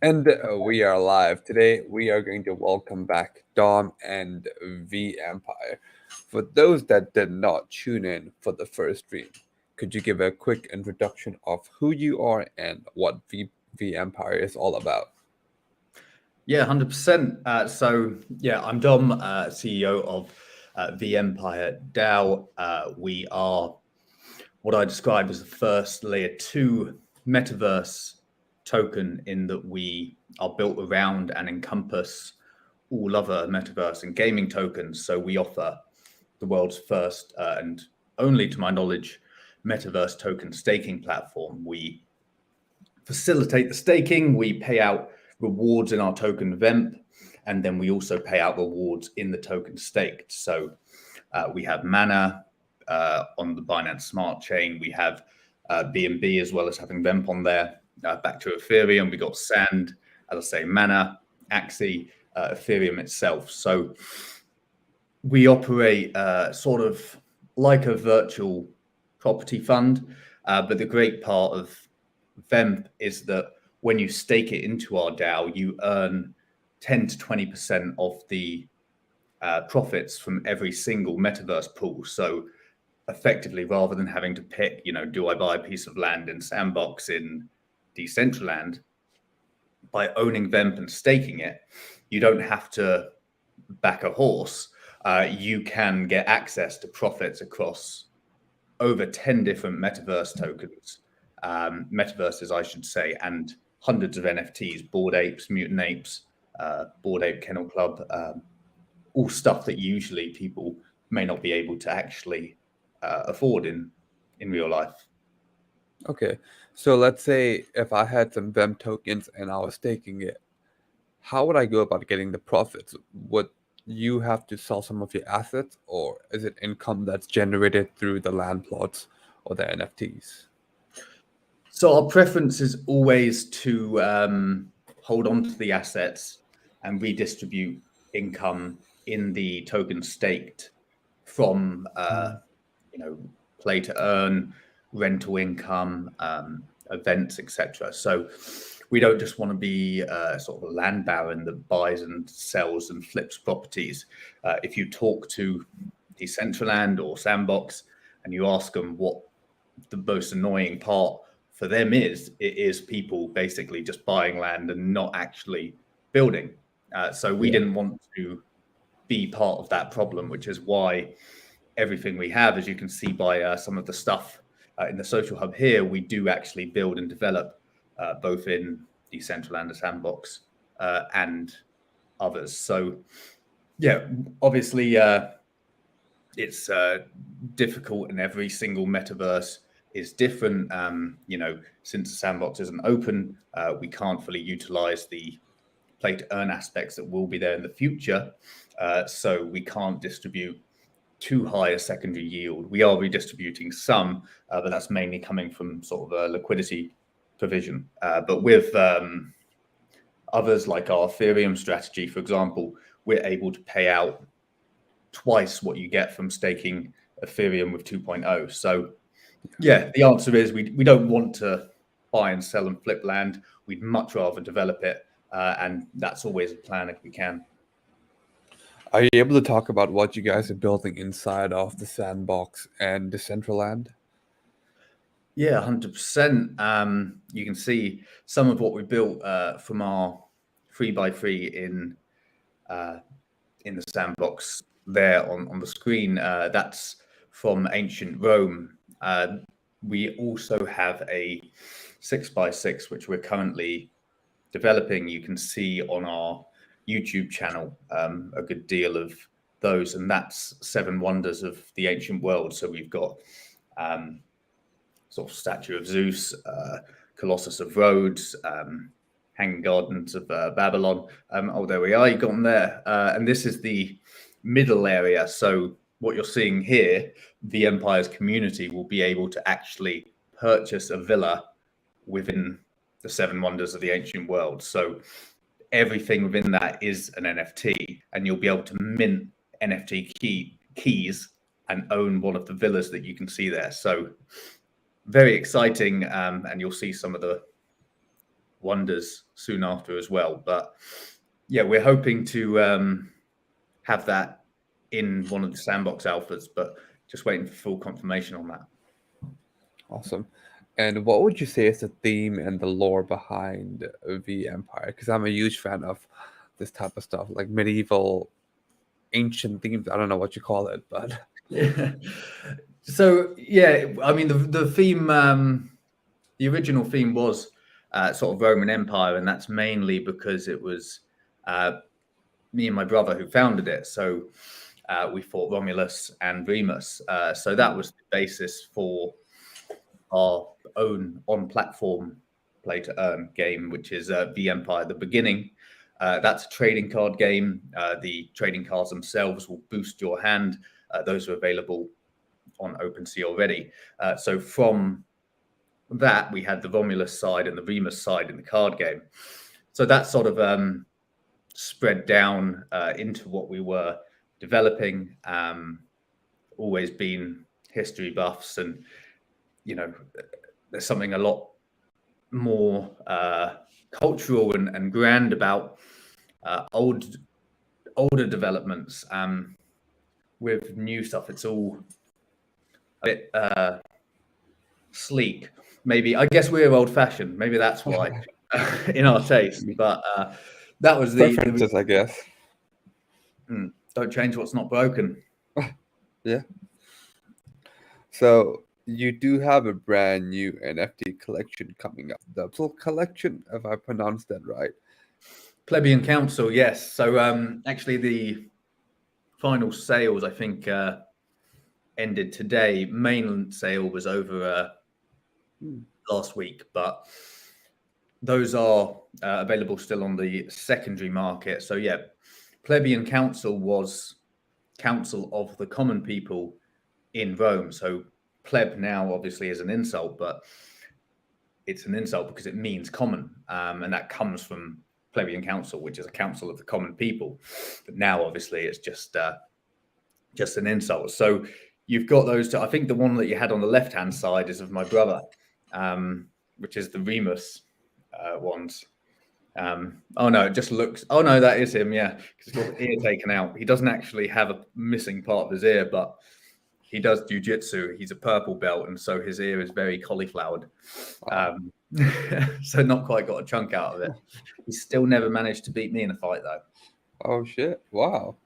And we are live. Today we are going to welcome back Dom and vEmpire. For those that did not tune in for the first stream, could you give a quick introduction of who you are and what vEmpire is all about? Yeah, 100%. I'm Dom, CEO of vEmpireDAO. We are what I describe as the first layer 2 metaverse token, in that we are built around and encompass all other metaverse and gaming tokens. So we offer the world's first and only, to my knowledge, metaverse token staking platform. We facilitate the staking, we pay out rewards in our token Vemp, and then we also pay out rewards in the token staked. So we have Mana on the Binance Smart Chain, we have BNB as well as having Vemp on there. Back to Ethereum, we got Sand, as I say, Mana, Axie, Ethereum itself. So we operate sort of like a virtual property fund, but the great part of Vemp is that when you stake it into our DAO, you earn 10 to 20% of the profits from every single metaverse pool. So effectively, rather than having to pick, do I buy a piece of land in Sandbox in Decentraland, by owning Vemp and staking it, you don't have to back a horse. You can get access to profits across over 10 different metaverse tokens, metaverses, I should say, and hundreds of NFTs, Bored Apes, Mutant Apes, Bored Ape Kennel Club, all stuff that usually people may not be able to actually afford in real life. Okay, so let's say if I had some Vemp tokens and I was staking it, how would I go about getting the profits? Would you have to sell some of your assets, or is it income that's generated through the land plots or the NFTs? So our preference is always to hold on to the assets and redistribute income in the token staked from play to earn, rental income, events, etc. So we don't just want to be sort of a land baron that buys and sells and flips properties. If you talk to Decentraland or Sandbox and you ask them what the most annoying part for them is, it is people basically just buying land and not actually building. So we didn't want to be part of that problem, which is why everything we have, as you can see by some of the stuff in the social hub here, we do actually build and develop both in Decentraland and Sandbox and others. So yeah, obviously it's difficult, and every single metaverse is different. Since the Sandbox isn't open, we can't fully utilize the play to earn aspects that will be there in the future. So we can't distribute too high a secondary yield. We are redistributing some, but that's mainly coming from sort of a liquidity provision. But with others like our Ethereum strategy, for example, we're able to pay out twice what you get from staking Ethereum with 2.0. So yeah, the answer is we don't want to buy and sell and flip land. We'd much rather develop it. And that's always a plan if we can. Are you able to talk about what you guys are building inside of the Sandbox and Decentraland? Yeah, 100%. You can see some of what we built from our 3x3 in the Sandbox there on the screen. That's from ancient Rome. We also have a 6x6, which we're currently developing. You can see on our YouTube channel a good deal of those, and that's 7 wonders of the ancient world. So we've got sort of statue of Zeus, Colossus of Rhodes, Hanging Gardens of Babylon. There we are, you got them there. And this is the middle area. So what you're seeing here, the Empire's community will be able to actually purchase a villa within the 7 wonders of the ancient world. So everything within that is an NFT, and you'll be able to mint NFT keys and own one of the villas that you can see there. So very exciting, and you'll see some of the wonders soon after as well. But yeah, we're hoping to have that in one of the Sandbox alphas, but just waiting for full confirmation on that. Awesome. And what would you say is the theme and the lore behind vEmpire? Because I'm a huge fan of this type of stuff, like medieval, ancient themes. I don't know what you call it, but Yeah. So yeah, I mean the theme, the original theme was sort of Roman Empire, and that's mainly because it was me and my brother who founded it. So we fought Romulus and Remus. So that was the basis for our own on-platform play-to-earn game, which is vEmpire: The Beginning. That's a trading card game. The trading cards themselves will boost your hand. Those are available on OpenSea already. So from that, we had the Romulus side and the Remus side in the card game. So that sort of spread down into what we were developing. Always been history buffs, and you know, there's something a lot more cultural and grand about older developments. With new stuff, it's all a bit sleek. Maybe, I guess we're old-fashioned. Maybe that's why in our taste. But that was preferences, I guess. Don't change what's not broken. Yeah. So you do have a brand new NFT collection coming up. The full collection, if I pronounced that right. Plebeian Council, yes. So actually the final sales, I think, ended today. Main sale was over last week, but those are available still on the secondary market. So yeah, Plebeian Council was council of the common people in Rome. So pleb now obviously is an insult, but it's an insult because it means common, and that comes from Plebeian Council, which is a council of the common people. But now obviously it's just an insult. So you've got those two. I think the one that you had on the left-hand side is of my brother, which is the Remus ones. Oh no, it just looks. Oh no, that is him. Yeah, because he's got the ear taken out. He doesn't actually have a missing part of his ear, but he does jiu-jitsu. He's a purple belt, and so his ear is very cauliflowered. So not quite got a chunk out of it. He's still never managed to beat me in a fight, though. Oh shit! Wow.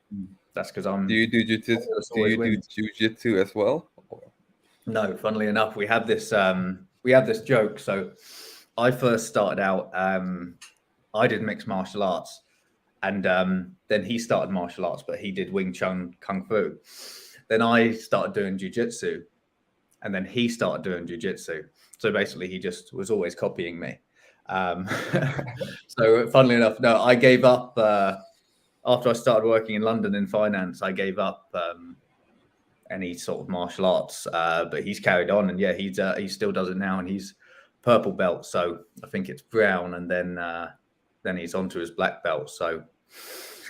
That's because I'm. Do you do jiu-jitsu? Do you do jiu-jitsu as well? No, funnily enough, we have this joke. So I first started out. I did mixed martial arts, and then he started martial arts, but he did Wing Chun Kung Fu. Then I started doing jiu-jitsu, and then he started doing jiu-jitsu. So basically, he just was always copying me. So funnily enough, no, I gave up after I started working in London in finance. I gave up any sort of martial arts, but he's carried on, and yeah, he still does it now, and he's purple belt. So I think it's brown, and then he's onto his black belt. So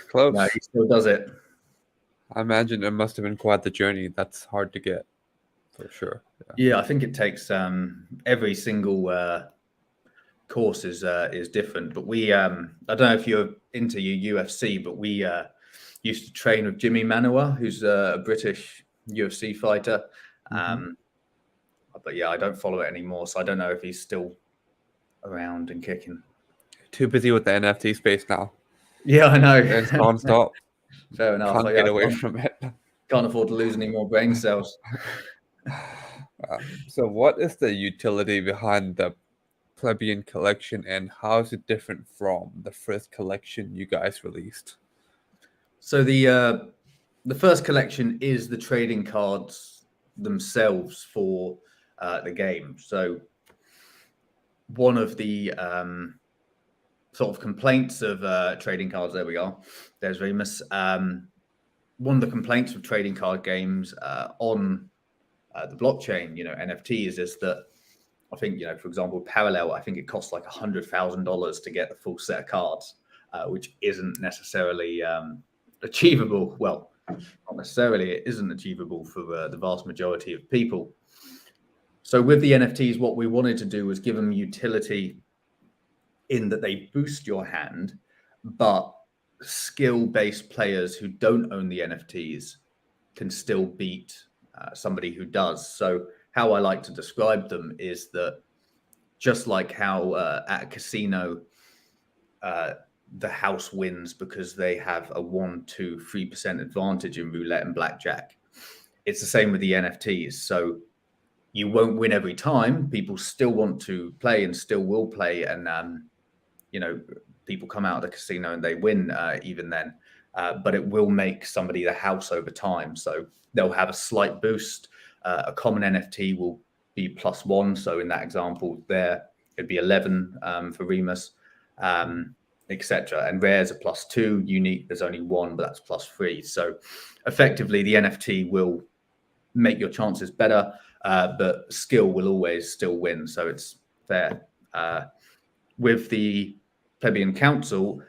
close. No, he still does it. I imagine it must have been quite the journey. That's hard to get, for sure. Yeah, I think it takes every single course is different. But we, I don't know if you're into your UFC, but we used to train with Jimmy Manuwa, who's a British UFC fighter. But yeah, I don't follow it anymore, so I don't know if he's still around and kicking. Too busy with the NFT space now. Yeah, I know. It's nonstop. Fair enough. Can't get away from it. Can't afford to lose any more brain cells. So what is the utility behind the Plebeian collection, and how is it different from the first collection you guys released? So the first collection is the trading cards themselves for the game. So one of the sort of complaints of trading cards, there we are, there's Remus. One of the complaints of trading card games on the blockchain, NFTs, is that I think, for example, Parallel, I think it costs like $100,000 to get the full set of cards, which isn't necessarily achievable. Well, not necessarily, it isn't achievable for the vast majority of people. So with the NFTs, what we wanted to do was give them utility in that they boost your hand, but skill-based players who don't own the NFTs can still beat somebody who does. So how I like to describe them is that just like how at a casino, the house wins because they have a 1, 2, 3% advantage in roulette and blackjack. It's the same with the NFTs. So you won't win every time. People still want to play and still will play. And, people come out of the casino and they win even then. But it will make somebody the house over time. So they'll have a slight boost. A common NFT will be +1. So in that example there, it'd be 11 for Remus, etc. And rares are +2. Unique, there's only 1, but that's +3. So effectively, the NFT will make your chances better, but skill will always still win. So it's fair. With the Plebeian Council,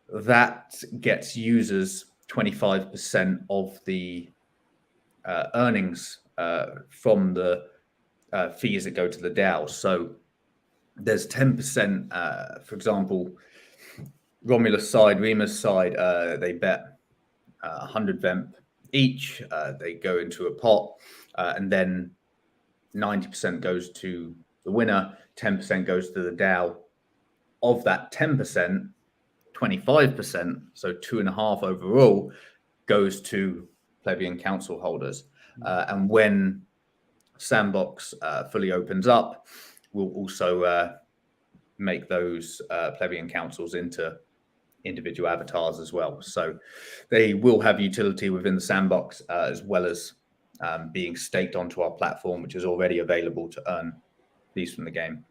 that gets users 25% of the earnings from the fees that go to the DAO. So there's 10%, for example, Romulus side, Remus side, they bet 100 Vemp each. They go into a pot, and then 90% goes to the winner, 10% goes to the DAO. Of that 10%, 25%, so 2.5 overall, goes to Plebeian Council holders. And when Sandbox fully opens up, we'll also make those Plebeian Councils into individual avatars as well. So they will have utility within the Sandbox, as well as being staked onto our platform, which is already available to earn these from the game.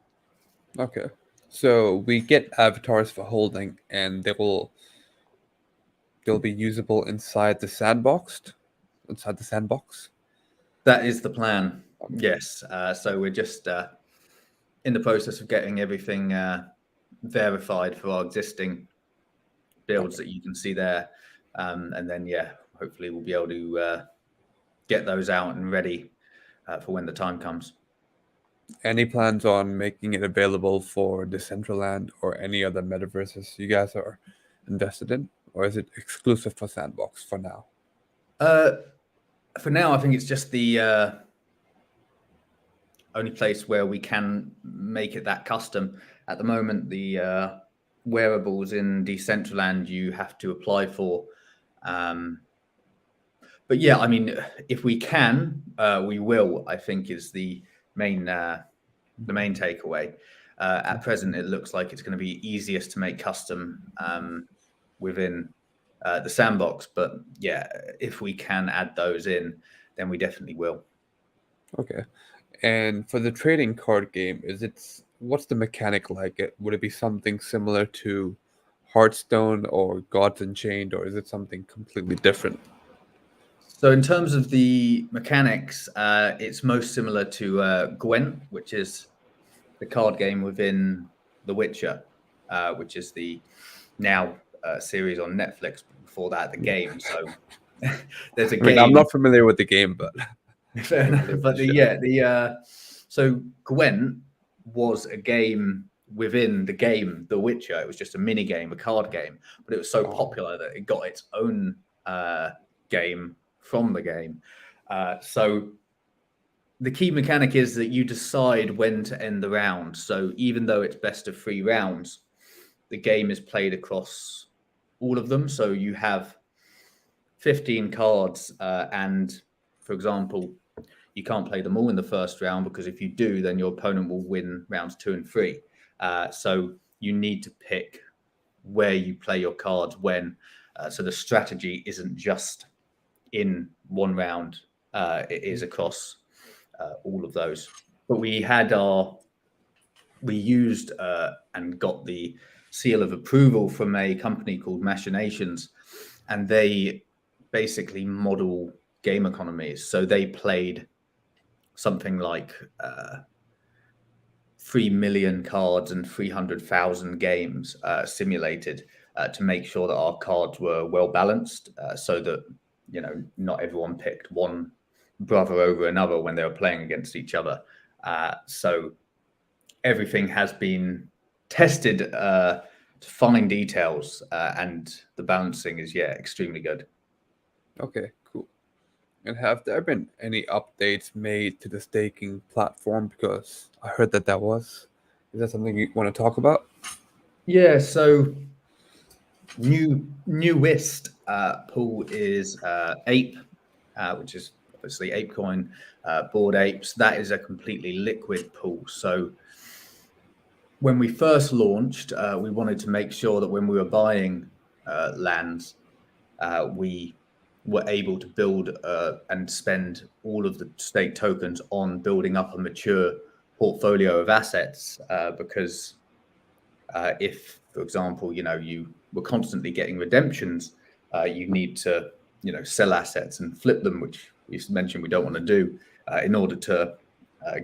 Okay. So we get avatars for holding, and they'll be usable inside the sandbox. That is the plan. Yes. So we're just in the process of getting everything verified for our existing builds that you can see there, and then hopefully we'll be able to get those out and ready for when the time comes. Any plans on making it available for Decentraland or any other metaverses you guys are invested in? Or is it exclusive for Sandbox for now? For now, I think it's just the only place where we can make it that custom. At the moment, the wearables in Decentraland you have to apply for. But yeah, I mean, if we can, we will, I think is the main takeaway. At present, it looks like it's going to be easiest to make custom within the Sandbox. But yeah, if we can add those in, then we definitely will. Okay. And for the trading card game, what's the mechanic like? Would it be something similar to Hearthstone or Gods Unchained, or is it something completely different? So in terms of the mechanics, it's most similar to Gwent, which is the card game within The Witcher, which is the now series on Netflix. Before that, the game. So there's a game. I'm not familiar with the game, but fair enough. But so Gwent was a game within the game The Witcher. It was just a mini game, a card game, but it was so popular that it got its own game from the game. So the key mechanic is that you decide when to end the round. So even though it's best of 3 rounds, the game is played across all of them. So you have 15 cards, and for example, you can't play them all in the first round, because if you do, then your opponent will win rounds 2 and 3. So you need to pick where you play your cards when. So the strategy isn't just in one round, it is across all of those. But we used and got the seal of approval from a company called Machinations, and they basically model game economies. So they played something like 3 million cards and 300,000 games simulated to make sure that our cards were well balanced, so that not everyone picked one brother over another when they were playing against each other. So everything has been tested to fine details, and the balancing is extremely good. Okay, cool. And have there been any updates made to the staking platform? Because I heard that was. Is that something you want to talk about? Yeah, so newest pool is Ape, which is obviously ApeCoin, Bored Apes. That is a completely liquid pool. So when we first launched, we wanted to make sure that when we were buying lands, we were able to build and spend all of the stake tokens on building up a mature portfolio of assets. Because if, for example, you were constantly getting redemptions, you need to, sell assets and flip them, which we mentioned we don't want to do, in order to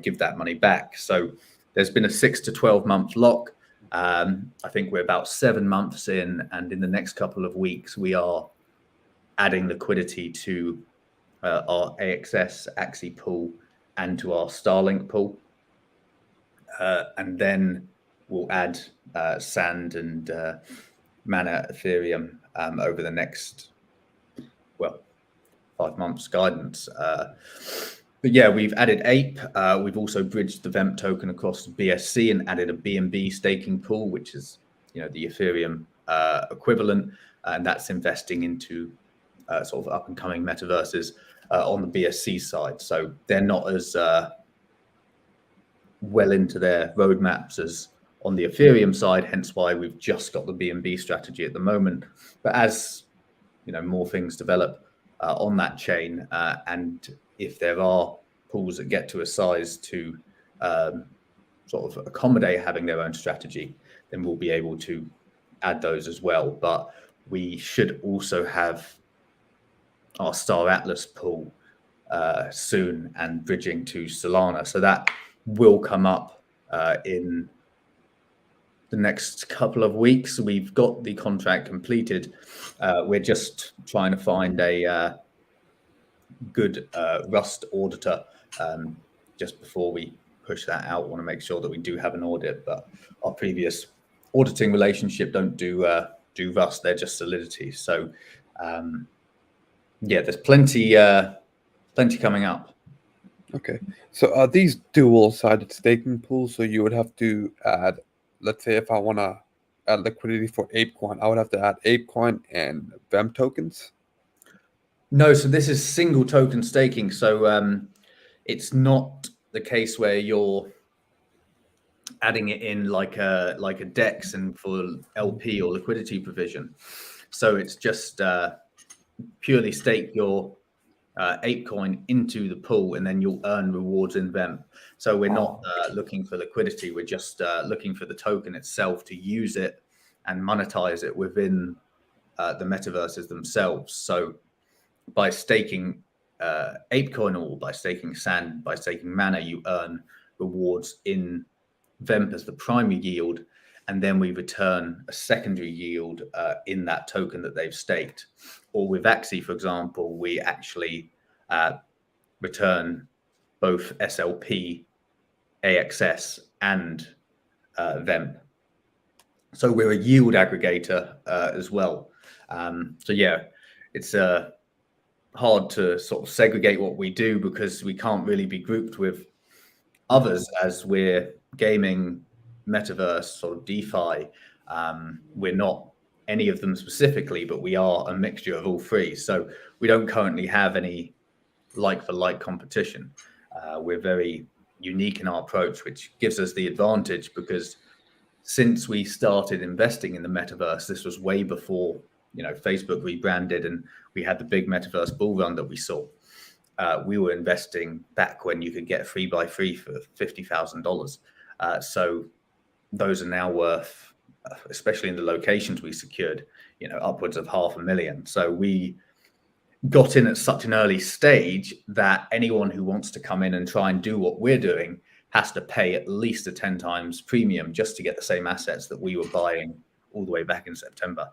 give that money back. So there's been a 6 to 12 month lock. I think we're about 7 months in, and in the next couple of weeks, we are adding liquidity to our AXS Axie pool and to our Starlink pool. And then we'll add Sand and Mana Ethereum over the next, 5 months guidance. But yeah, we've added Ape. We've also bridged the VEMP token across to BSC and added a BNB staking pool, which is, the Ethereum equivalent. And that's investing into sort of up and coming metaverses on the BSC side. So they're not as well into their roadmaps as on the Ethereum side, hence why we've just got the BNB strategy at the moment. But as more things develop on that chain, and if there are pools that get to a size to sort of accommodate having their own strategy, then we'll be able to add those as well. But we should also have our Star Atlas pool soon and bridging to Solana. So that will come up in the next couple of weeks. We've got the contract completed. We're just trying to find a good Rust auditor just before we push that out. Want to make sure that we do have an audit, but our previous auditing relationship don't do Rust. They're just Solidity. So there's plenty coming up. Okay. So are these dual-sided staking pools? So you would have to add, let's say if I want to add liquidity for ApeCoin, I would have to add ApeCoin and VEM tokens? No, so this is single token staking. So it's not the case where you're adding it in like a DEX and for LP or liquidity provision. So it's just purely stake your ApeCoin into the pool, and then you'll earn rewards in VEMP. So we're not looking for liquidity. We're just looking for the token itself to use it and monetize it within the metaverses themselves. So by staking ApeCoin or by staking Sand, by staking Mana, you earn rewards in VEMP as the primary yield, and then we return a secondary yield in that token that they've staked. Or with Axie, for example, we actually return both SLP, AXS, and VEMP. So we're a yield aggregator as well. It's hard to sort of segregate what we do because we can't really be grouped with others as we're gaming, metaverse, sort of DeFi. We're not any of them specifically, but we are a mixture of all three. So we don't currently have any like-for-like competition. We're very unique in our approach, which gives us the advantage because since we started investing in the metaverse, this was way before Facebook rebranded and we had the big metaverse bull run that we saw. We were investing back when you could get 3x3 for $50,000. So those are now worth, especially in the locations we secured, upwards of $500,000. So we got in at such an early stage that anyone who wants to come in and try and do what we're doing has to pay at least a 10 times premium just to get the same assets that we were buying all the way back in September.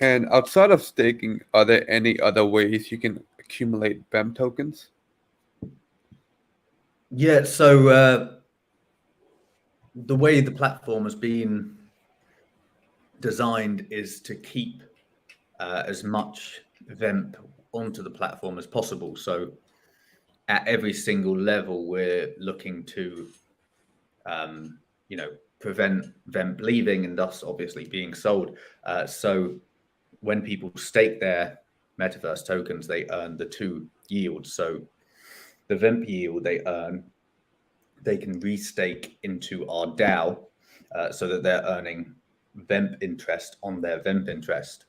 And outside of staking, are there any other ways you can accumulate VEM tokens? Yeah, so the way the platform has been designed is to keep as much vemp onto the platform as possible. So at every single level, we're looking to, prevent vemp leaving and thus obviously being sold. So when people stake their metaverse tokens, they earn the two yields. So the vemp yield they earn, they can restake into our DAO, so that they're earning vemp interest on their vemp interest.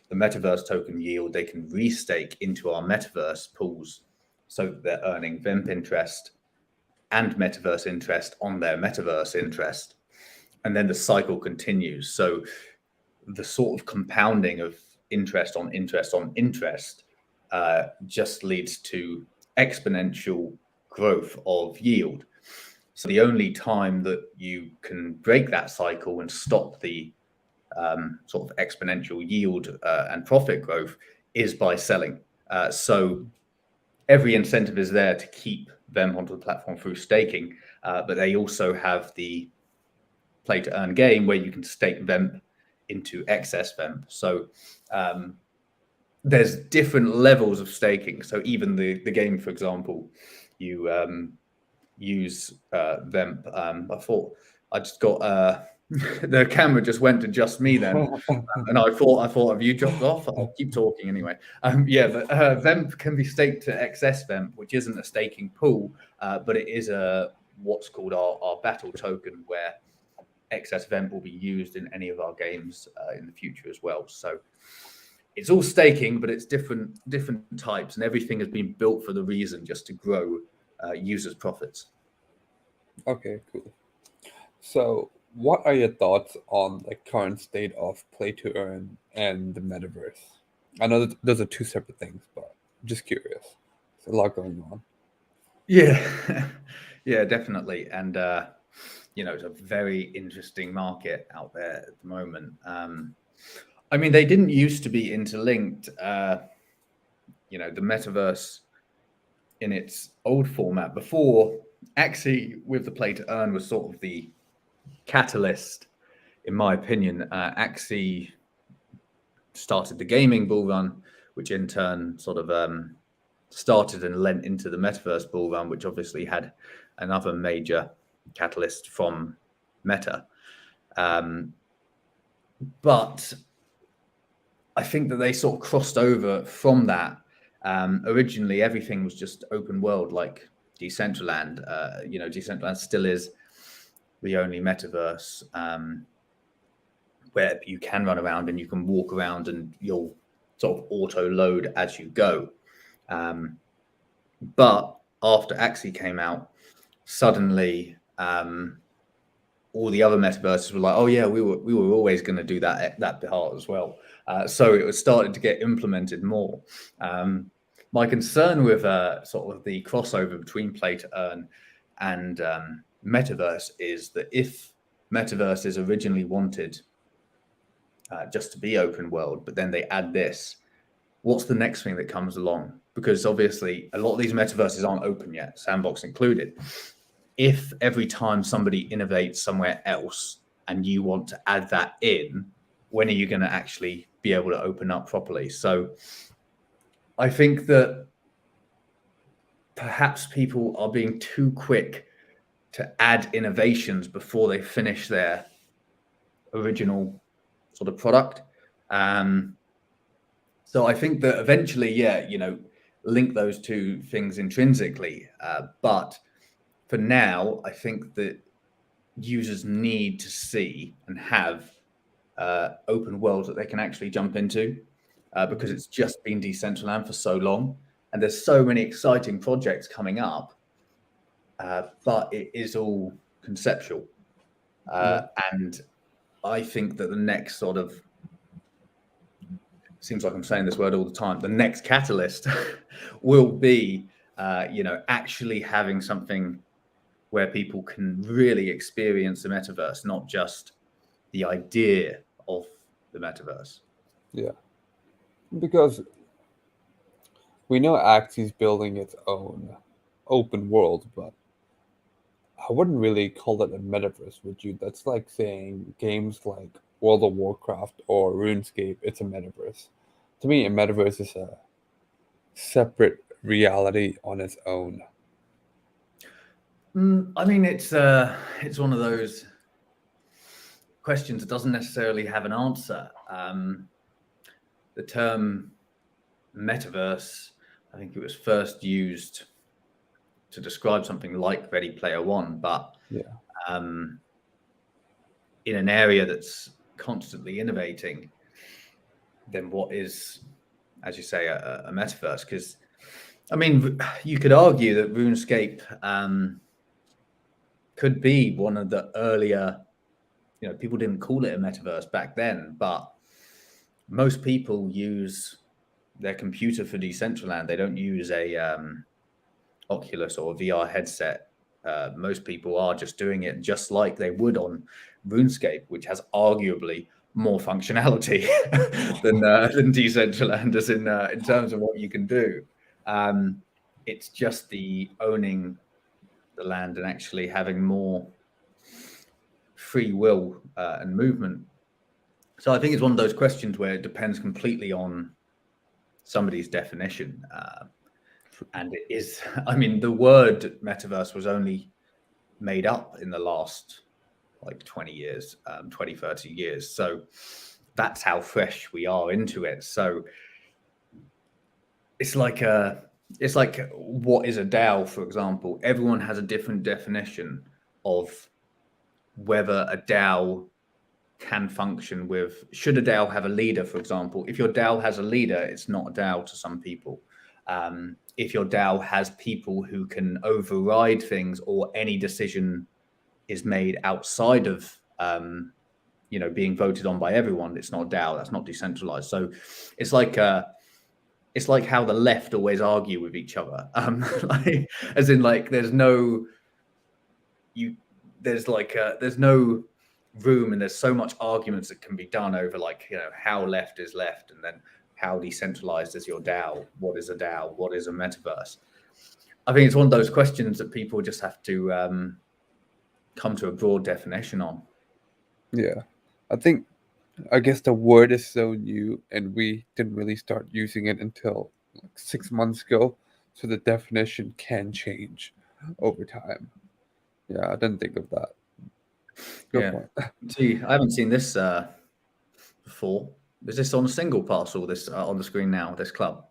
The metaverse token yield they can restake into our metaverse pools, so that they're earning vemp interest and metaverse interest on their metaverse interest. And then the cycle continues. So the sort of compounding of interest on interest on interest just leads to exponential growth of yield. So the only time that you can break that cycle and stop the sort of exponential yield and profit growth is by selling. So every incentive is there to keep them onto the platform through staking, but they also have the play to earn game where you can stake vemp into excess vemp. So there's different levels of staking. So even the game, for example, you use vemp. I thought I just got the camera just went to just me then, and I thought have you dropped off? I'll keep talking anyway. Yeah, but vemp can be staked to excess vemp, which isn't a staking pool, but it is a what's called our battle token, where excess vemp will be used in any of our games in the future as well. So it's all staking, but it's different types, and everything has been built for the reason just to grow users' profits. Okay, cool. So, what are your thoughts on the current state of play to earn and the metaverse? I know that those are two separate things, but just curious. There's a lot going on. Yeah, yeah, definitely. And it's a very interesting market out there at the moment. I mean, they didn't used to be interlinked. The metaverse in its old format before, actually, with the play to earn was sort of the catalyst, in my opinion. Axie started the gaming bull run, which in turn sort of started and lent into the metaverse bull run, which obviously had another major catalyst from Meta. But I think that they sort of crossed over from that. Originally, everything was just open world, like Decentraland. Decentraland still is the only metaverse where you can run around and you can walk around and you'll sort of auto load as you go. But after Axie came out, suddenly all the other metaverses were like, oh yeah, we were always going to do that part as well. So it was started to get implemented more. My concern with sort of the crossover between play to earn and metaverse is that if metaverse is originally wanted just to be open world, but then they add this, what's the next thing that comes along? Because obviously a lot of these metaverses aren't open yet, Sandbox included. If every time somebody innovates somewhere else and you want to add that in, when are you going to actually be able to open up properly? So I think that perhaps people are being too quick to add innovations before they finish their original sort of product. So I think that eventually, link those two things intrinsically. But for now, I think that users need to see and have open worlds that they can actually jump into, because it's just been Decentraland for so long. And there's so many exciting projects coming up, but it is all conceptual. And I think that the next sort of, seems like I'm saying this word all the time, the next catalyst will be, actually having something where people can really experience the metaverse, not just the idea of the metaverse. Yeah, because we know Axie's building its own open world, but I wouldn't really call it a metaverse, would you? That's like saying games like World of Warcraft or RuneScape, it's a metaverse. To me, a metaverse is a separate reality on its own. I mean, it's one of those questions that doesn't necessarily have an answer. The term metaverse, I think it was first used to describe something like Ready Player One, but Yeah, um, in an area that's constantly innovating, then what is, as you say, a metaverse? Because I mean, you could argue that RuneScape could be one of the earlier. People didn't call it a metaverse back then, but most people use their computer for Decentraland. They don't use a Oculus or VR headset. Most people are just doing it just like they would on RuneScape, which has arguably more functionality than Decentraland does in terms of what you can do. It's just the owning the land and actually having more free will and movement. So I think it's one of those questions where it depends completely on somebody's definition. And it is, I mean, the word metaverse was only made up in the last like 20 years, 20, 30 years. So that's how fresh we are into it. So it's like what is a DAO, for example. Everyone has a different definition of whether a DAO can function with, should a DAO have a leader, for example. If your DAO has a leader, it's not a DAO to some people. If your DAO has people who can override things, or any decision is made outside of being voted on by everyone, it's not a DAO. That's not decentralized. So it's like how the left always argue with each other. As in, like, there's no room, and there's so much arguments that can be done over, like, how left is left, and then how decentralized is your DAO? What is a DAO? What is a metaverse? I think it's one of those questions that people just have to come to a broad definition on. yeah. I guess the word is so new, and we didn't really start using it until like 6 months ago. So the definition can change over time. Yeah, I didn't think of that. Good point. See, I haven't seen this before. Is this on a single parcel? This on the screen now? This club?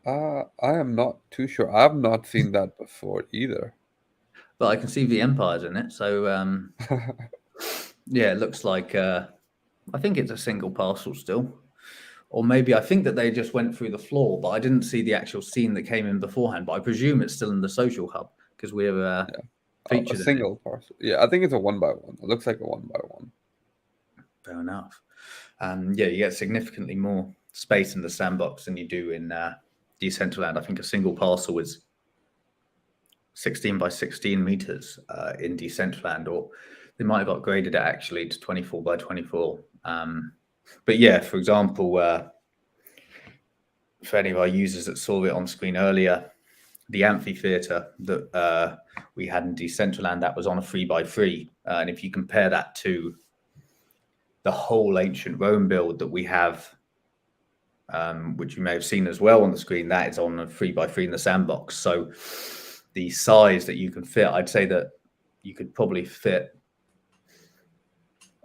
I am not too sure. I've not seen that before either. But I can see the empires in it. So yeah, it looks like I think it's a single parcel still. Or maybe I think that they just went through the floor, but I didn't see the actual scene that came in beforehand. But I presume it's still in the social hub because we're Yeah. A featured in it. single parcel. Yeah, I think it's a 1 by 1. It looks like a 1 by 1. Fair enough. Yeah, you get significantly more space in the sandbox than you do in Decentraland. I think a single parcel is 16 by 16 meters in Decentraland, or they might have upgraded it actually to 24 by 24. But yeah, for example, for any of our users that saw it on screen earlier, the amphitheater that we had in Decentraland, that was on a 3 by 3. And if you compare that to the whole ancient Rome build that we have, which you may have seen as well on the screen, that is on a 3 by 3 in the sandbox. So the size that you can fit, I'd say that you could probably fit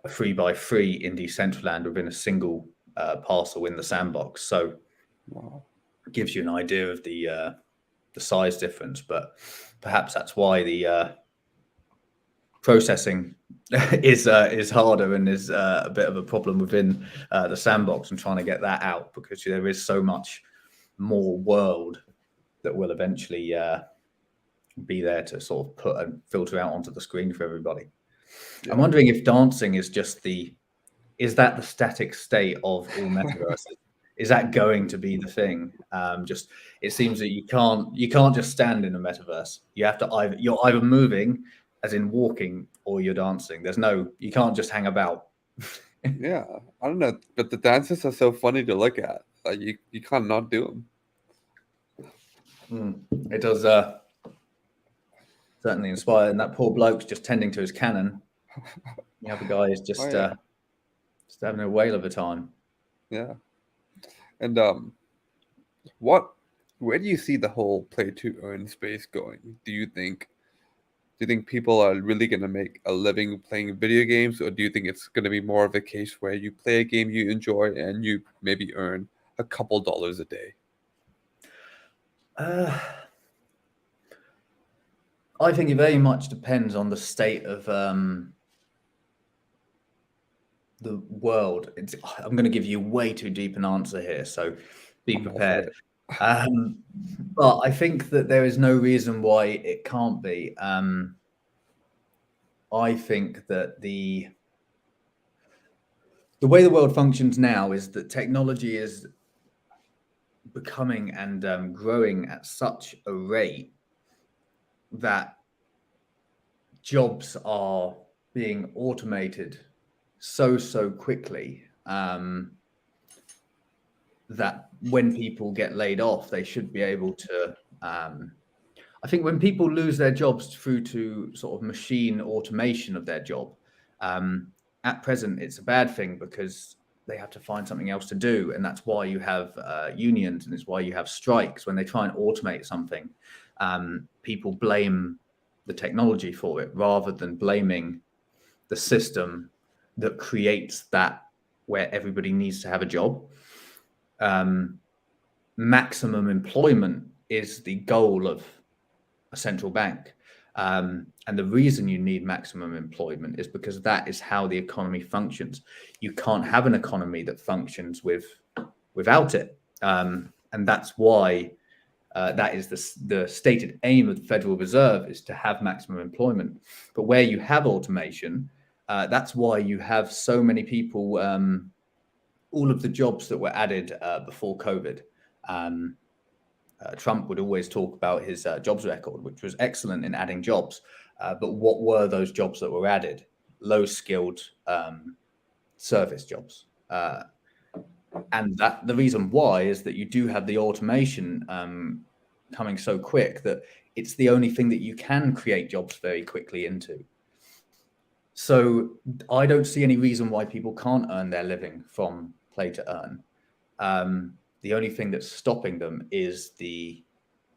a 3 by 3 in Decentraland within a single parcel in the sandbox. So Wow. it gives you an idea of the size difference, but perhaps that's why the processing is harder and is a bit of a problem within the sandbox, and trying to get that out, because there is so much more world that will eventually be there to sort of put and filter out onto the screen for everybody. Yeah. I'm wondering if dancing is just is that the static state of all metaverses? Is that going to be the thing? Just, it seems that you can't just stand in a metaverse. You have to you're either moving, as in walking, or you're dancing. You can't just hang about. Yeah, I don't know, but the dances are so funny to look at. Like you can't not do them. It does. certainly inspired. And that poor bloke's just tending to his cannon. The other guy is Oh just yeah, just having a whale of a time. yeah. And what, where do you see the whole play to earn space going? Do you think people are really going to make a living playing video games, or do you think it's going to be more of a case where you play a game you enjoy and you maybe earn a couple dollars a day? Uh, I think it very much depends on the state of the world. I'm going to give you way too deep an answer here, so be I'm all for prepared. it. But I think that there is no reason why it can't be. I think that the way the world functions now is that technology is becoming and growing at such a rate that jobs are being automated so quickly, that when people get laid off, they should be able to. I think when people lose their jobs through to sort of machine automation of their job, at present it's a bad thing because they have to find something else to do, and that's why you have unions, and it's why you have strikes when they try and automate something. People blame the technology for it rather than blaming the system that creates that, where everybody needs to have a job. Maximum employment is the goal of a central bank. And the reason you need maximum employment is because that is how the economy functions. You can't have an economy that functions without it. And that's why that is the stated aim of the Federal Reserve, is to have maximum employment. But where you have automation, that's why you have so many people, all of the jobs that were added before COVID. Trump would always talk about his jobs record, which was excellent in adding jobs. But what were those jobs that were added? Low-skilled service jobs. And that the reason why is that you do have the automation coming so quick that it's the only thing that you can create jobs very quickly into. So I don't see any reason why people can't earn their living from play to earn. The only thing that's stopping them is the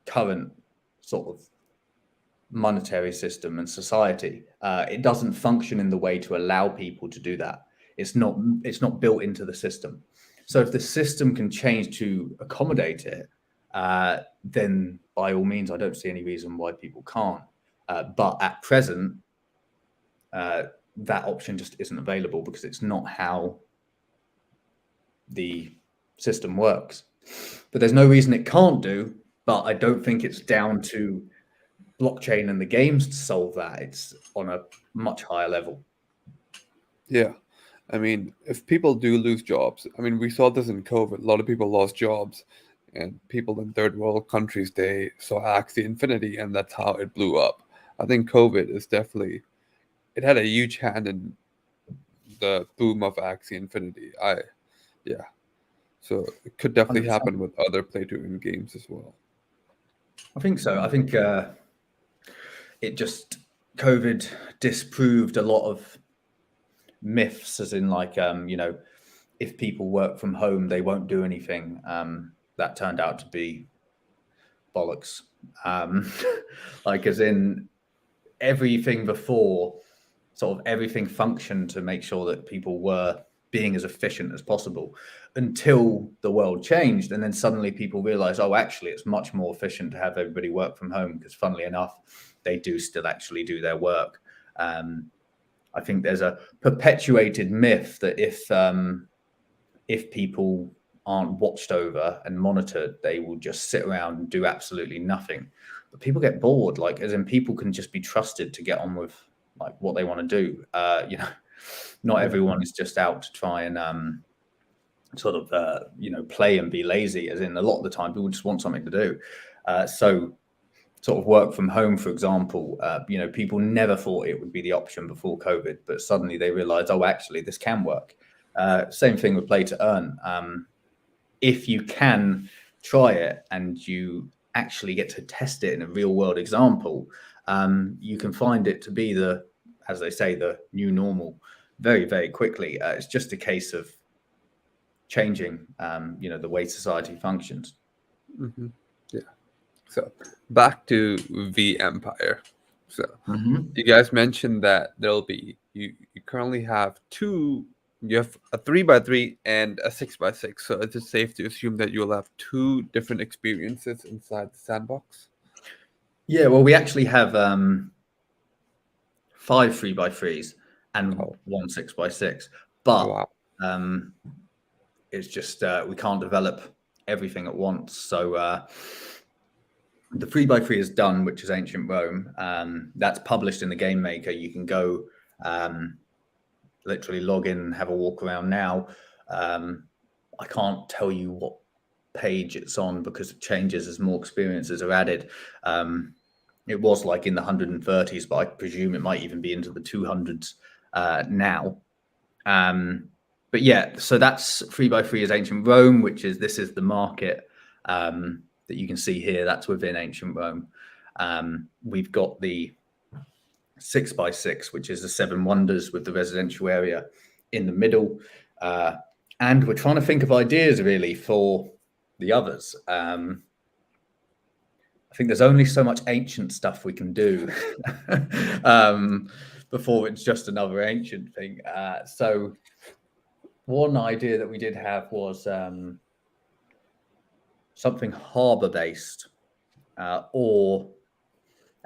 current sort of monetary system and society. It doesn't function in the way to allow people to do that. It's not built into the system. So if the system can change to accommodate it, then by all means, I don't see any reason why people can't. But at present, that option just isn't available because it's not how the system works. But there's no reason it can't do, but I don't think it's down to blockchain and the games to solve that. It's on a much higher level. Yeah. I mean, if people do lose jobs, I mean, we saw this in COVID. A lot of people lost jobs, and people in third world countries, they saw Axie Infinity, and that's how it blew up. I think COVID is definitely, it had a huge hand in the boom of Axie Infinity. Yeah. So it could definitely 100%. happen with other play to earn games as well. I think so. I think it just, COVID disproved a lot of myths, as in like, if people work from home, they won't do anything. That turned out to be bollocks. Like, as in everything before, sort of everything functioned to make sure that people were being as efficient as possible until the world changed. And then suddenly people realized, oh, actually, it's much more efficient to have everybody work from home because, funnily enough, they do still actually do their work. I think there's a perpetuated myth that if people aren't watched over and monitored, they will just sit around and do absolutely nothing. But people get bored, like, as in people can just be trusted to get on with like what they want to do. Not everyone is just out to try and sort of play and be lazy, as in a lot of the time people just want something to do. So sort of work from home, for example, people never thought it would be the option before COVID, but suddenly they realized, oh, actually, this can work. Same thing with play to earn. If you can try it and you actually get to test it in a real world example, you can find it to be as they say, the new normal very, very quickly. It's just a case of changing, the way society functions. Mm-hmm. Yeah. So back to vEmpire. So you guys mentioned that you currently have you have a 3x3 and a 6x6. So is it safe to assume that you'll have two different experiences inside the sandbox? Yeah, well, we actually have 5 3x3s and Oh, 1 6x6, but wow. it's just we can't develop everything at once. So the 3x3 is done, which is Ancient Rome. That's published in the game maker. You can go literally log in, have a walk around now. I can't tell you what page it's on because it changes as more experiences are added. It was like in the 130s, but I presume it might even be into the 200s now. But yeah, so that's 3x3 is Ancient Rome, this is the market that you can see here. That's within Ancient Rome. We've got the 6x6, which is the 7 Wonders with the residential area in the middle. And we're trying to think of ideas really for the others. I think there's only so much ancient stuff we can do before it's just another ancient thing. So one idea that we did have was something harbor based, or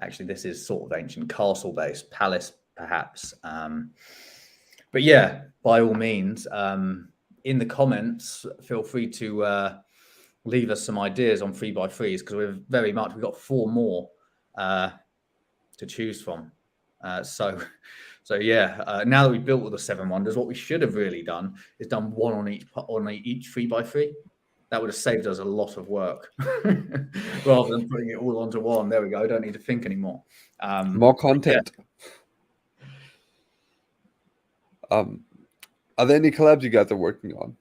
actually this is sort of ancient castle based, palace perhaps. But yeah, by all means, in the comments, feel free to leave us some ideas on 3x3s, because we've got 4 more to choose from. So yeah, now that we've built all the 7 Wonders, what we should have really done is done one on each 3x3. That would have saved us a lot of work rather than putting it all onto one. There we go. I don't need to think anymore. More content. Yeah. Are there any collabs you guys are working on?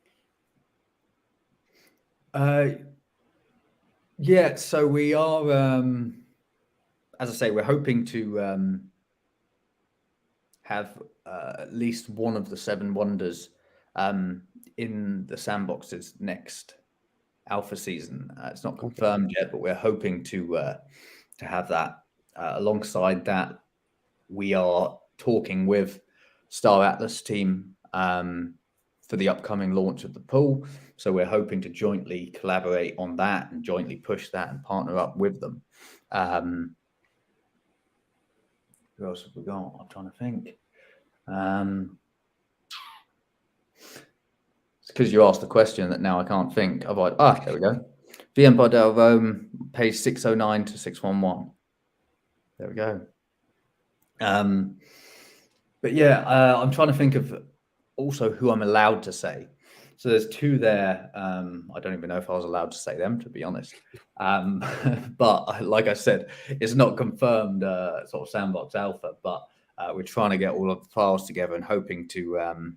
Yeah, so we are, as I say, we're hoping to have at least one of the 7 Wonders in the Sandbox's next alpha season. It's not confirmed yet, but we're hoping to have that. Alongside that, we are talking with Star Atlas team for the upcoming launch of the pool. So we're hoping to jointly collaborate on that and jointly push that and partner up with them. Who else have we got? I'm trying to think. It's because you asked the question that now I can't think. There we go. vEmpireDDAO Rome, page 609 to 611. There we go. But yeah, I'm trying to think of also who I'm allowed to say. So there's 2 there. I don't even know if I was allowed to say them, to be honest. But like I said, it's not confirmed sort of Sandbox Alpha, but we're trying to get all of the files together and hoping to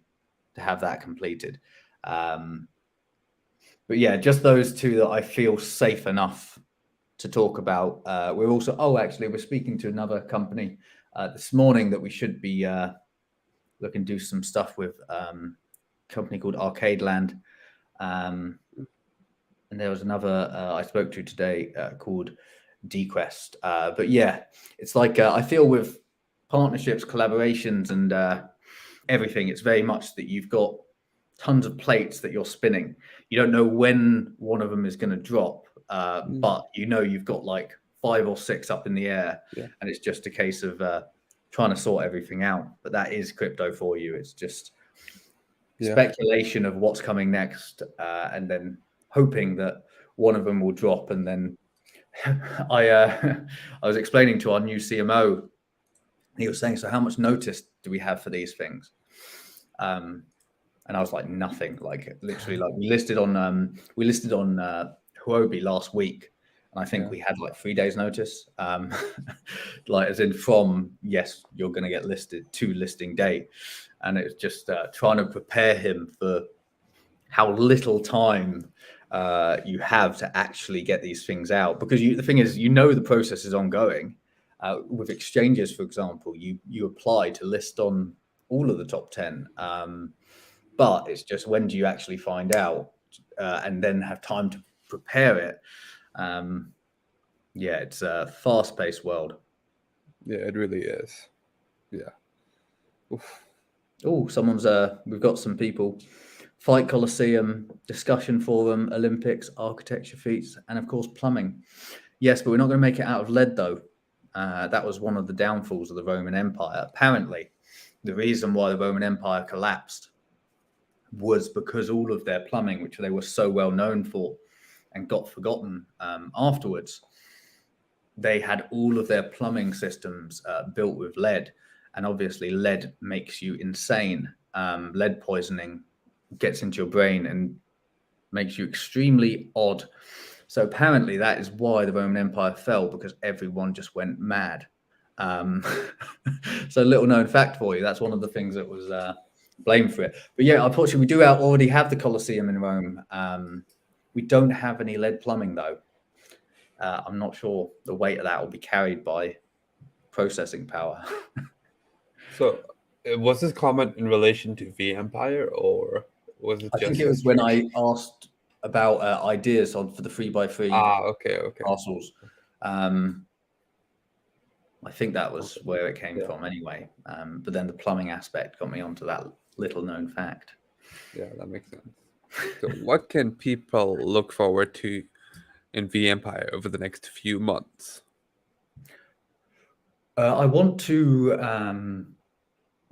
have that completed. But yeah, just those 2 that I feel safe enough to talk about. We're also, actually, we're speaking to another company this morning that we should be looking to do some stuff with, a company called Arcadeland. And there was another I spoke to today called DQuest. But yeah, it's like I feel with partnerships, collaborations, and everything, it's very much that you've got tons of plates that you're spinning. You don't know when one of them is going to drop, but you've got like 5 or 6 up in the air, and it's just a case of trying to sort everything out. But that is crypto for you. It's just speculation of what's coming next, and then hoping that one of them will drop. And then I was explaining to our new CMO, he was saying, so how much notice do we have for these things? And I was like, nothing. Like literally, like we listed on Huobi last week, and I think we had like 3 days notice. Like as in from yes, you're going to get listed to listing date, and it's just trying to prepare him for how little time you have to actually get these things out. Because the thing is, the process is ongoing. With exchanges, for example, you apply to list on all of the top 10, but it's just when do you actually find out and then have time to prepare it? Yeah, it's a fast-paced world. Yeah, it really is. Yeah. Oof. Oh, we've got some people. Fight Colosseum, discussion forum, Olympics, architecture feats, and of course plumbing. Yes, but we're not going to make it out of lead though. That was one of the downfalls of the Roman Empire. Apparently, the reason why the Roman Empire collapsed was because all of their plumbing, which they were so well known for and got forgotten afterwards, they had all of their plumbing systems built with lead. And obviously lead makes you insane. Lead poisoning gets into your brain and makes you extremely odd. So apparently that is why the Roman Empire fell, because everyone just went mad. So little known fact for you, that's one of the things that was blamed for it. But yeah, unfortunately, we do already have the Colosseum in Rome. We don't have any lead plumbing though. I'm not sure the weight of that will be carried by processing power. So, was this comment in relation to vEmpire, or was it I think just it was when history? I asked about ideas for the 3x3 Okay, okay. parcels. I think that was where it came Yeah, from anyway. But then the plumbing aspect got me onto that little known fact. yeah, that makes sense. So, what can people look forward to in vEmpire over the next few months? I want to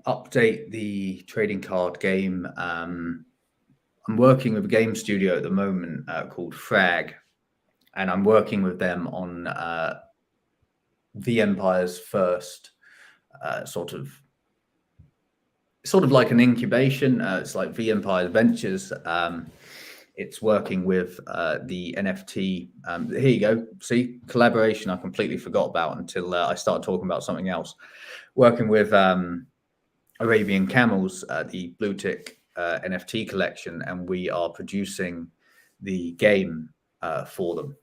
update the trading card game. I'm working with a game studio at the moment called Frag, and I'm working with them on vEmpire's first sort of like an incubation. It's like vEmpire Ventures. It's working with the NFT. Here you go. See, collaboration I completely forgot about until I started talking about something else. Working with Arabian Camels, the blue tick NFT collection, and we are producing the game for them.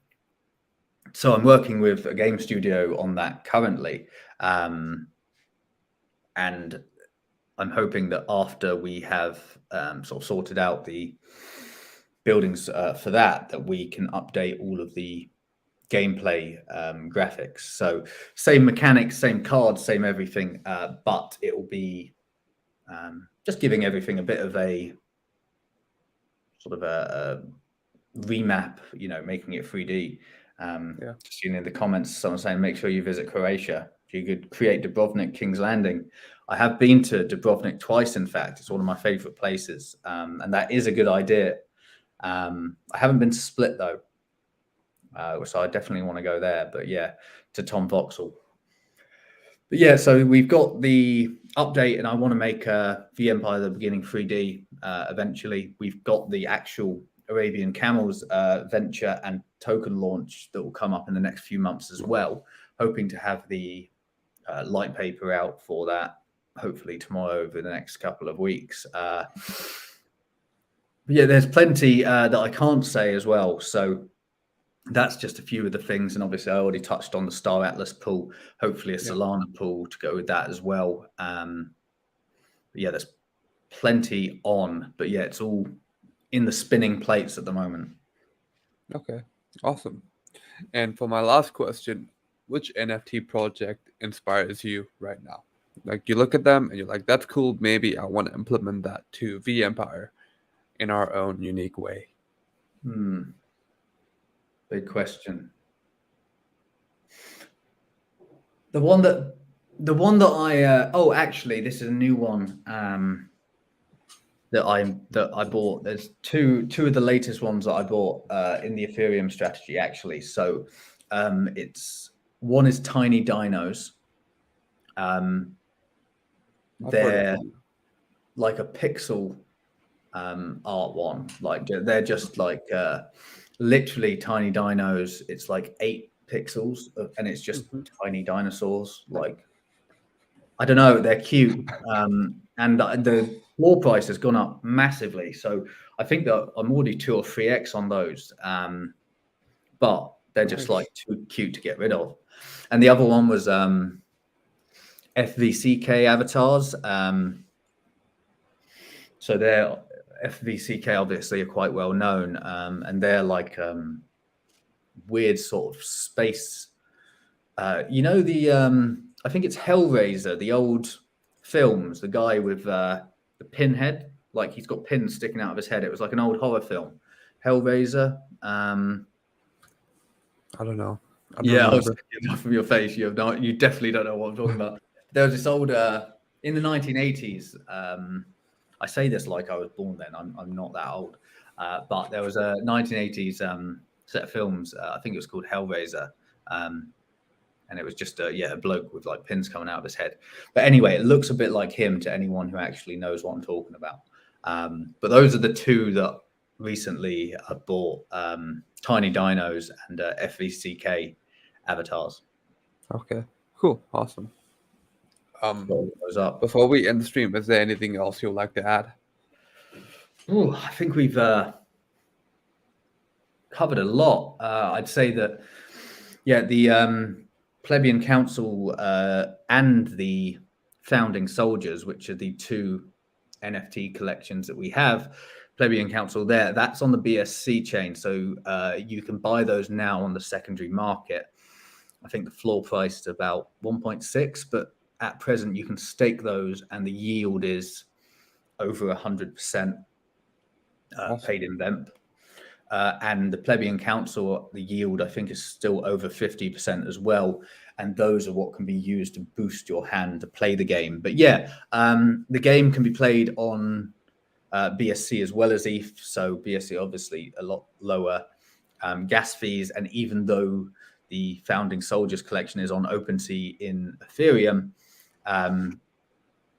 So I'm working with a game studio on that currently. And I'm hoping that after we have sort of sorted out the buildings for that we can update all of the gameplay graphics. So same mechanics, same cards, same everything, but it will be just giving everything a bit of a sort of a remap, making it 3D. Yeah. Just seeing in the comments, someone saying, make sure you visit Croatia. If you could create Dubrovnik, King's Landing. I have been to Dubrovnik twice, in fact. It's one of my favorite places. And that is a good idea. I haven't been to Split, though. So I definitely want to go there. But yeah, to Tom Voxel. But yeah, so we've got the update, and I want to make vEmpire the Beginning 3D eventually. We've got the actual Arabian Camels venture and token launch that will come up in the next few months as well. Hoping to have the light paper out for that, hopefully tomorrow over the next couple of weeks. But yeah, there's plenty that I can't say as well. So that's just a few of the things. And obviously I already touched on the Star Atlas pool, hopefully a Solana pool to go with that as well. But yeah, there's plenty on, but yeah, it's all in the spinning plates at the moment. Okay, awesome. And for my last question, which NFT project inspires you right now? Like you look at them and you're like, that's cool. Maybe I want to implement that to vEmpire in our own unique way. Big question. The one that I actually, this is a new one that I bought. There's two of the latest ones that I bought in the Ethereum strategy actually. So one is Tiny Dinos. They're like a pixel art one. Like they're just like literally tiny dinos. It's like 8 pixels and it's just tiny dinosaurs. Like, I don't know, they're cute. And the floor price has gone up massively. So I think that I'm already 2 or 3x on those. But They're just like too cute to get rid of. And the other one was FVCK avatars. So they're FVCK obviously are quite well known, and they're like weird sort of space. You know the I think it's Hellraiser, the old films. The guy with the pinhead, like he's got pins sticking out of his head. It was like an old horror film, Hellraiser. I don't know. I don't Yeah, I was remember. thinking from your face. You definitely don't know what I'm talking about. There was this old in the 1980s. I say this like I was born then. I'm not that old, but there was a 1980s set of films. I think it was called Hellraiser, and it was just a bloke with like pins coming out of his head. But anyway, it looks a bit like him to anyone who actually knows what I'm talking about. But those are the two that recently I bought: Tiny Dinos and FVCK avatars. Okay, cool, awesome. Those up. Before we end the stream, is there anything else you'd like to add? Ooh, I think we've covered a lot. I'd say that, yeah, the Plebeian Council and the Founding Soldiers, which are the two NFT collections that we have, Plebeian Council there, that's on the BSC chain. So you can buy those now on the secondary market. I think the floor price is about 1.6, but at present you can stake those and the yield is over 100% paid in VEMP. And the Plebeian Council, the yield, I think, is still over 50% as well. And those are what can be used to boost your hand to play the game. But yeah, the game can be played on BSC as well as ETH. So BSC, obviously, a lot lower gas fees. And even though the Founding Soldiers collection is on OpenSea in Ethereum,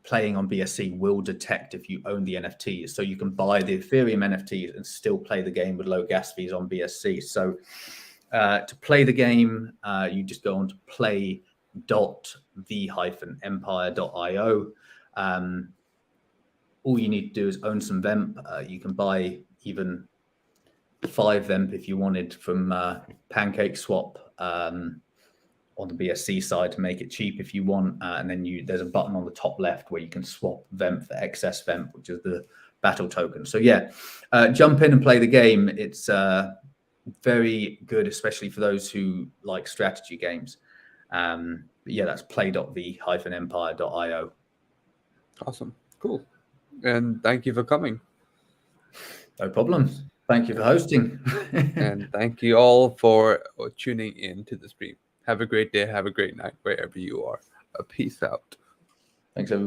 playing on BSC will detect if you own the NFTs. So you can buy the Ethereum NFTs and still play the game with low gas fees on BSC. So to play the game, you just go on to play.v-empire.io. All you need to do is own some VEMP. You can buy even 5 VEMP if you wanted from PancakeSwap on the BSC side to make it cheap if you want. And then there's a button on the top left where you can swap VEMP for excess VEMP, which is the battle token. So yeah, jump in and play the game. It's very good, especially for those who like strategy games. But yeah, that's play.v-empire.io. Awesome, cool. And thank you for coming. No problem. Thank you for hosting. And thank you all for tuning in to the stream. Have a great day. Have a great night wherever you are. Peace out. Thanks, everyone.